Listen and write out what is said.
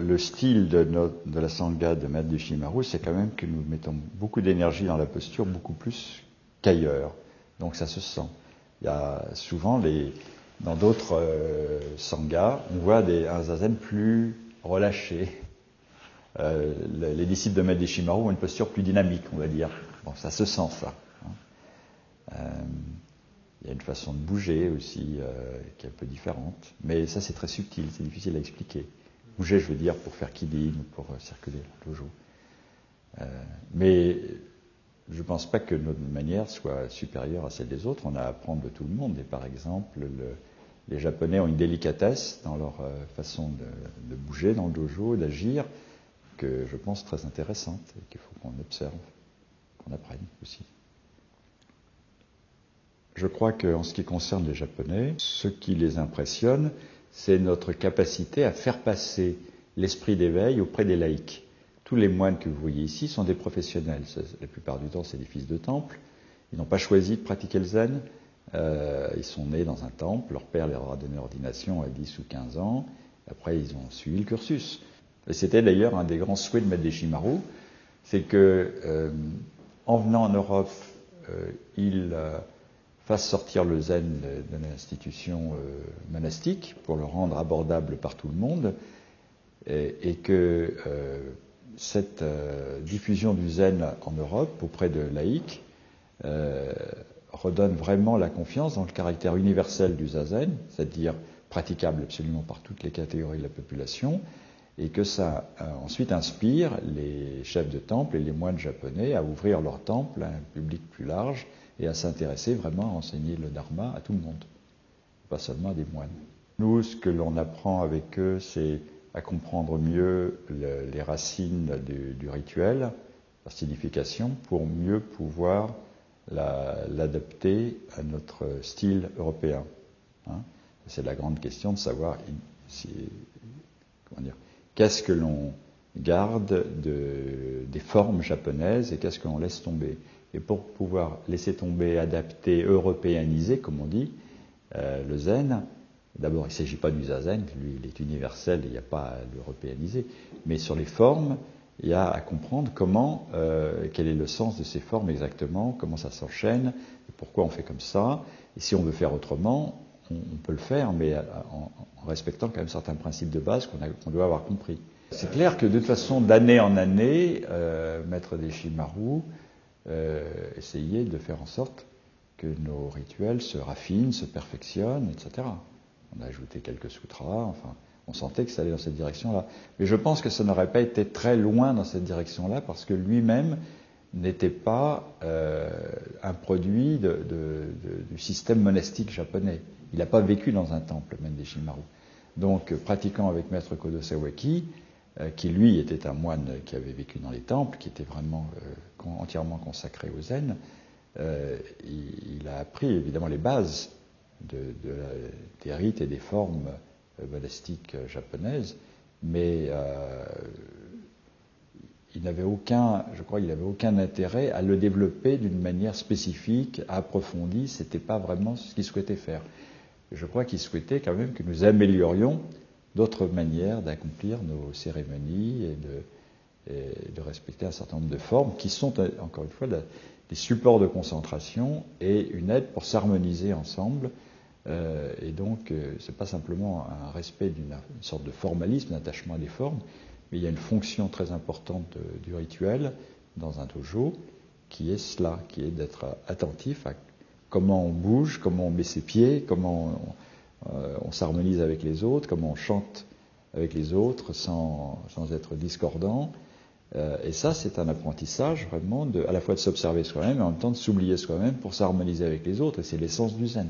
le style de la Sangha de Maître Deshimaru, c'est quand même que nous mettons beaucoup d'énergie dans la posture, beaucoup plus qu'ailleurs. Donc ça se sent. Il y a souvent, dans d'autres sanghas, on voit un zazen plus relâché. Les disciples de Maître Deshimaru ont une posture plus dynamique, on va dire. Bon, ça se sent, ça. Il y a une façon de bouger aussi qui est un peu différente. Mais ça, c'est très subtil, c'est difficile à expliquer. Bouger, je veux dire, pour faire kidin ou pour circuler le dojo. Mais je ne pense pas que notre manière soit supérieure à celle des autres. On a à apprendre de tout le monde. Et par exemple, les Japonais ont une délicatesse dans leur façon de bouger dans le dojo, d'agir, que je pense très intéressante et qu'il faut qu'on observe, qu'on apprenne aussi. Je crois qu'en ce qui concerne les Japonais, ce qui les impressionne, c'est notre capacité à faire passer l'esprit d'éveil auprès des laïcs. Tous les moines que vous voyez ici sont des professionnels. La plupart du temps, c'est des fils de temple. Ils n'ont pas choisi de pratiquer le zen. Ils sont nés dans un temple. Leur père leur a donné ordination à 10 ou 15 ans. Après, ils ont suivi le cursus. Et c'était d'ailleurs un des grands souhaits de Maître Deshimaru, c'est que, en venant en Europe, il fasse sortir le zen de l'institution monastique pour le rendre abordable par tout le monde, et que cette diffusion du zen en Europe auprès de laïcs redonne vraiment la confiance dans le caractère universel du zazen, c'est-à-dire praticable absolument par toutes les catégories de la population, et que ça ensuite inspire les chefs de temple et les moines japonais à ouvrir leur temple à un public plus large et à s'intéresser vraiment à enseigner le dharma à tout le monde, pas seulement à des moines. Nous, ce que l'on apprend avec eux, c'est à comprendre mieux les racines du rituel, la signification, pour mieux pouvoir l'adapter à notre style européen. C'est la grande question de savoir qu'est-ce que l'on garde des formes japonaises et qu'est-ce que l'on laisse tomber. Et pour pouvoir laisser tomber, adapter, européaniser, comme on dit, le zen, d'abord il ne s'agit pas du zazen, lui il est universel et il n'y a pas à l'européaniser, mais sur les formes, il y a à comprendre quel est le sens de ces formes exactement, comment ça s'enchaîne, et pourquoi on fait comme ça, et si on veut faire autrement, on peut le faire, mais en respectant quand même certains principes de base qu'on doit avoir compris. C'est clair que de toute façon, d'année en année, Maître Deshimaru essayait de faire en sorte que nos rituels se raffinent, se perfectionnent, etc. On a ajouté quelques sutras, enfin, on sentait que ça allait dans cette direction-là. Mais je pense que ça n'aurait pas été très loin dans cette direction-là, parce que lui-même n'était pas un produit du système monastique japonais. Il n'a pas vécu dans un temple, Maître Deshimaru. Donc, pratiquant avec Maître Kodo Sawaki, qui lui était un moine qui avait vécu dans les temples, qui était vraiment entièrement consacré au zen, il a appris évidemment les bases des rites et des formes monastiques japonaises, mais il n'avait aucun intérêt à le développer d'une manière spécifique, approfondie. C'était pas vraiment ce qu'il souhaitait faire. Je crois qu'il souhaitait quand même que nous améliorions d'autres manières d'accomplir nos cérémonies et de respecter un certain nombre de formes qui sont, encore une fois, des supports de concentration et une aide pour s'harmoniser ensemble. Et donc, c'est pas simplement un respect d'une sorte de formalisme, d'attachement à des formes, mais il y a une fonction très importante du rituel dans un dojo qui est cela, qui est d'être attentif à comment on bouge, comment on met ses pieds, comment on s'harmonise avec les autres, comment on chante avec les autres sans être discordant. Et ça, c'est un apprentissage vraiment à la fois de s'observer soi-même et en même temps de s'oublier soi-même pour s'harmoniser avec les autres. Et c'est l'essence du zen.